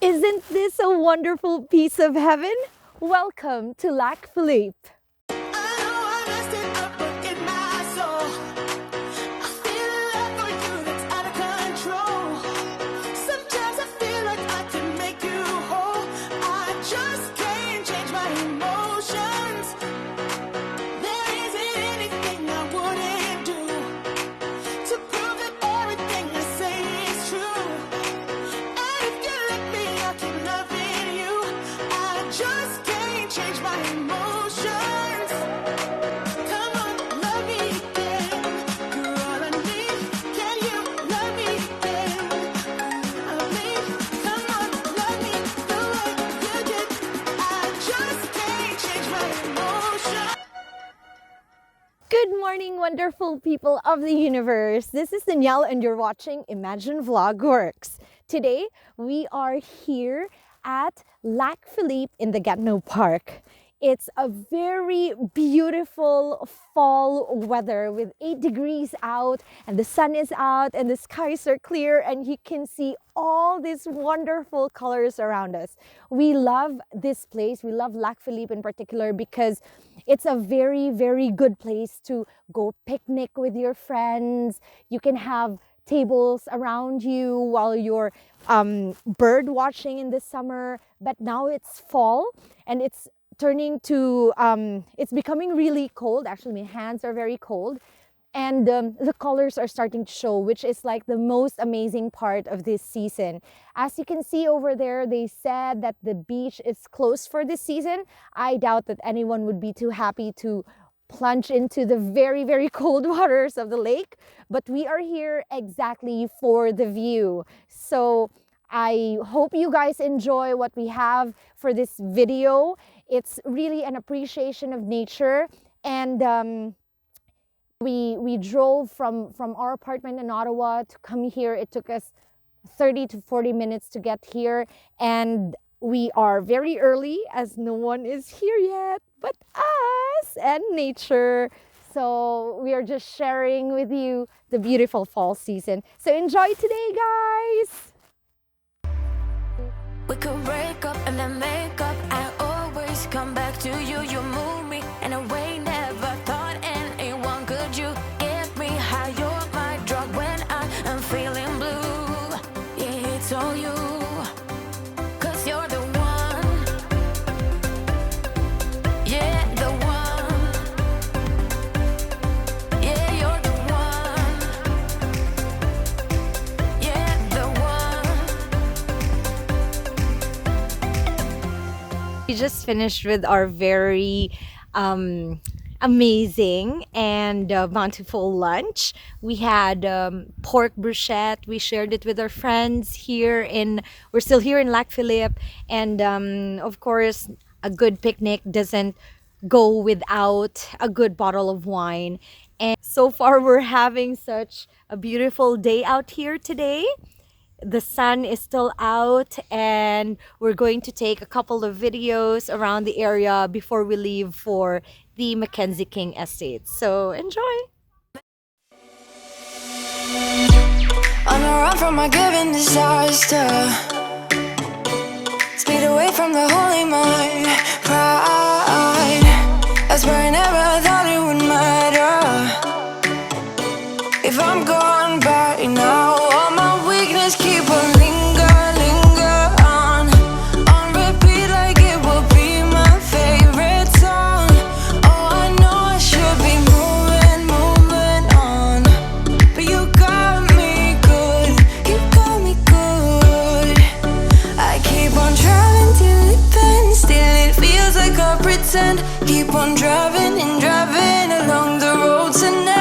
Isn't this a wonderful piece of heaven? Welcome to Lac Philippe. Good morning, wonderful people of the universe. This is Danielle and you're watching Imagine Vlog Works. Today, we are here at Lac Philippe in the Gatineau Park. It's a very beautiful fall weather with 8 degrees out and the sun is out and the skies are clear and you can see all these wonderful colors around us. We love this place. We love Lac Philippe in particular because it's a very, very good place to go picnic with your friends. You can have tables around you while you're bird watching in the summer. But now it's fall and it's turning to, it's becoming really cold. Actually, my hands are very cold. And the colors are starting to show, which is like the most amazing part of this season. As you can see over there, they said that the beach is closed for this season. I doubt that anyone would be too happy to plunge into the very, very cold waters of the lake. But we are here exactly for the view. So I hope you guys enjoy what we have for this video. It's really an appreciation of nature. And we drove from our apartment in Ottawa to come here. It took us 30 to 40 minutes to get here. And we are very early as no one is here yet but us and nature. So we are just sharing with you the beautiful fall season. So enjoy today, guys. We could break up and then make up. I always come back to you. You move me in a way never thought anyone could. You get me high. You're my drug when I am feeling blue. Yeah, it's all you. 'Cause you're the one. Yeah, the one. Yeah, you're the one. Yeah, the one. We just finished with our very amazing and bountiful lunch. We had pork bruschetta. We shared it with our friends here we're still here in Lac Philippe. And of course, a good picnic doesn't go without a good bottle of wine. And so far, we're having such a beautiful day out here today. The sun is still out and we're going to take a couple of videos around the area before we leave for the Mackenzie King Estate. So enjoy! On the run from my given disaster, speed away from the holy mind. Pride, I swear I never thought it would matter if I'm gone by now. All my weakness keep on linger on repeat like it will be my favorite song. Oh, I know I should be moving on, but you got me good, you got me good. I keep on driving till it bends, still it feels like I pretend. Keep on driving and driving along the road tonight.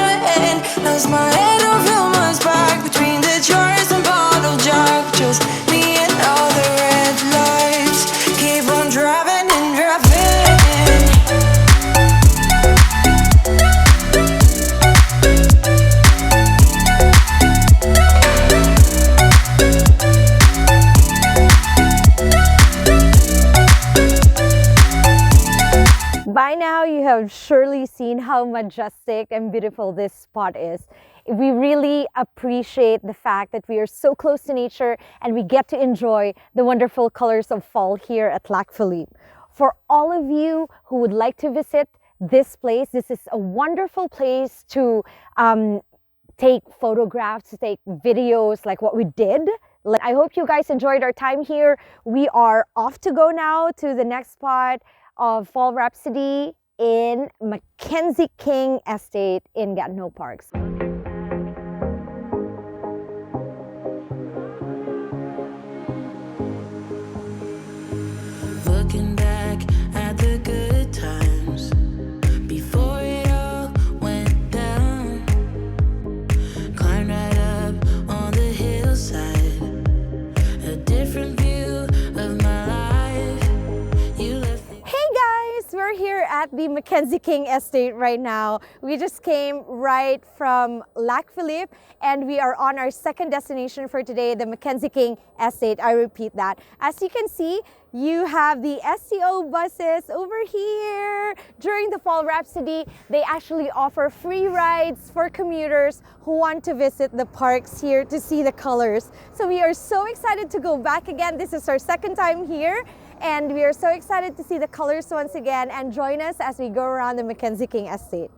Lost my head, don't feel my spark between the jars and bottle jack. Just me and all the red lights. Keep on driving and driving. By now, you have surely seen how majestic and beautiful this spot is. We really appreciate the fact that we are so close to nature and we get to enjoy the wonderful colors of fall here at Lac Phillipe. For all of you who would like to visit this place, this is a wonderful place to take photographs, to take videos like what we did. I hope you guys enjoyed our time here. We are off to go now to the next spot of Fall Rhapsody in Mackenzie King Estate in Gatineau Park. Looking back at the good times before it all went down. Climbed right up on the hillside, a different view of my life. You left me. Hey guys, we're here at the Mackenzie King Estate right now. We just came right from Lac Phillipe and we are on our second destination for today, the Mackenzie King Estate. I repeat that. As you can see, you have the SCO buses over here. During the Fall Rhapsody, they actually offer free rides for commuters who want to visit the parks here to see the colors. So we are so excited to go back again. This is our second time here and we are so excited to see the colors once again, and join us as we go around the Mackenzie King Estate.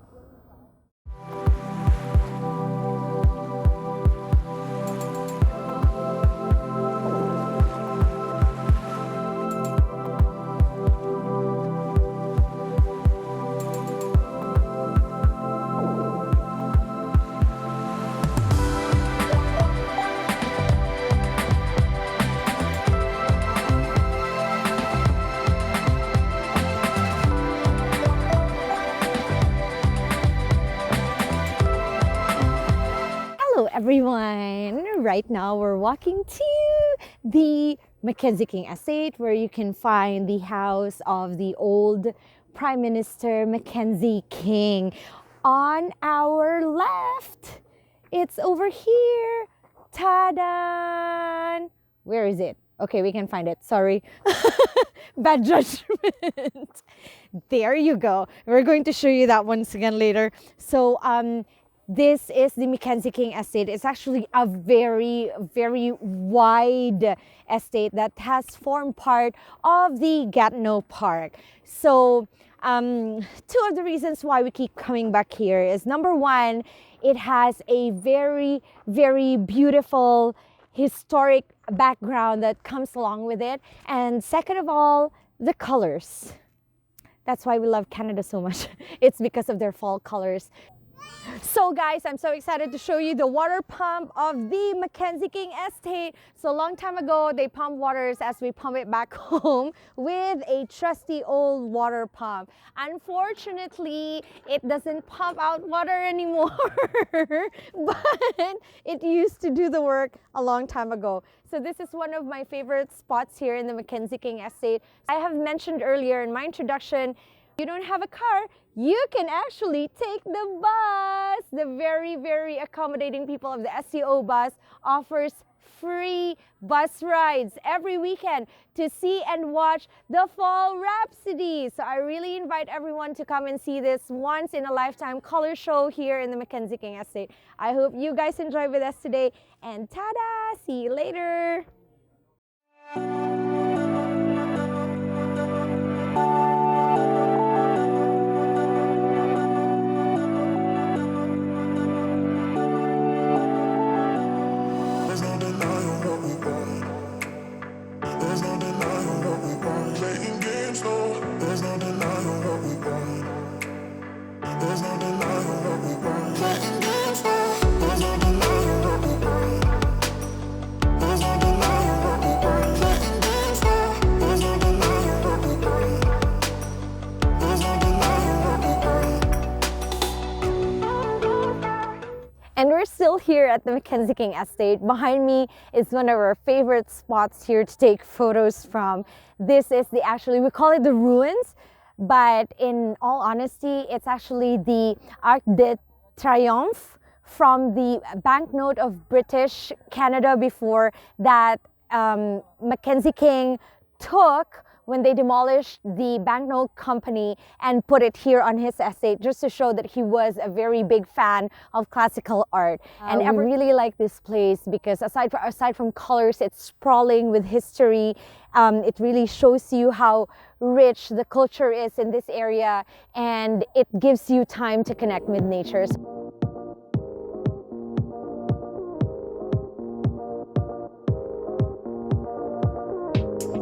Hello everyone! Right now we're walking to the Mackenzie King Estate where you can find the house of the old Prime Minister Mackenzie King. On our left, it's over here. Ta-da! Where is it? Okay, we can find it. Sorry. Bad judgment. There you go. We're going to show you that once again later. So, this is the Mackenzie King Estate. It's actually a very, very wide estate that has formed part of the Gatineau Park. So, two of the reasons why we keep coming back here is, number one, it has a very, very beautiful historic background that comes along with it. And second of all, the colors. That's why we love Canada so much. It's because of their fall colors. So guys, I'm so excited to show you the water pump of the Mackenzie King Estate. So a long time ago, they pump waters as we pump it back home with a trusty old water pump. Unfortunately, it doesn't pump out water anymore, but it used to do the work a long time ago. So this is one of my favorite spots here in the Mackenzie King Estate. I have mentioned earlier in my introduction, you don't have a car, you can actually take the bus. The very, very accommodating people of the SCO bus offers free bus rides every weekend to see and watch the Fall Rhapsody. So I really invite everyone to come and see this once in a lifetime color show here in the Mackenzie King Estate. I hope you guys enjoy with us today, and ta-da! See you later! And we're still here at the Mackenzie King Estate. Behind me is one of our favorite spots here to take photos from. This is we call it the ruins, but in all honesty, it's actually the Arc de Triomphe from the banknote of British Canada before that Mackenzie King took when they demolished the banknote company and put it here on his estate, just to show that he was a very big fan of classical art. And I really like this place because aside from colors, it's sprawling with history. It really shows you how rich the culture is in this area, and it gives you time to connect with nature.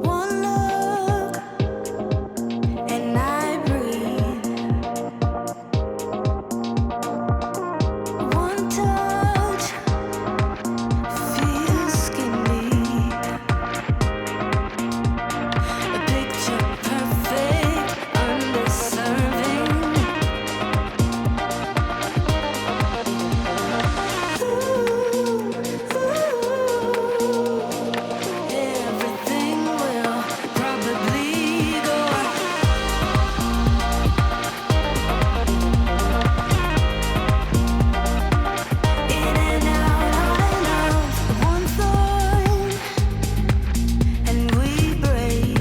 One look and I breathe. One touch feels skin deep. A picture perfect, undeserving. Everything will probably go in and out of one thought, and we break.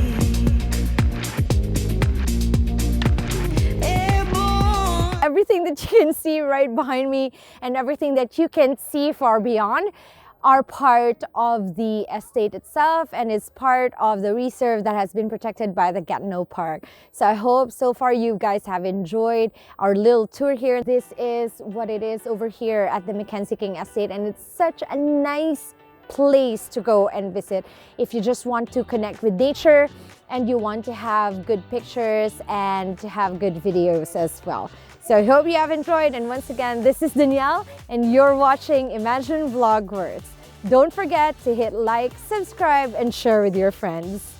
Airborne. Everything that you can see right behind me and everything that you can see far beyond are part of the estate itself, and is part of the reserve that has been protected by the Gatineau Park. So I hope so far you guys have enjoyed our little tour here. This is what it is over here at the Mackenzie King Estate, and it's such a nice place to go and visit if you just want to connect with nature and you want to have good pictures and to have good videos as well. So I hope you have enjoyed, and once again, this is Danielle and you're watching Imagine Vlogworks. Don't forget to hit like, subscribe, and share with your friends.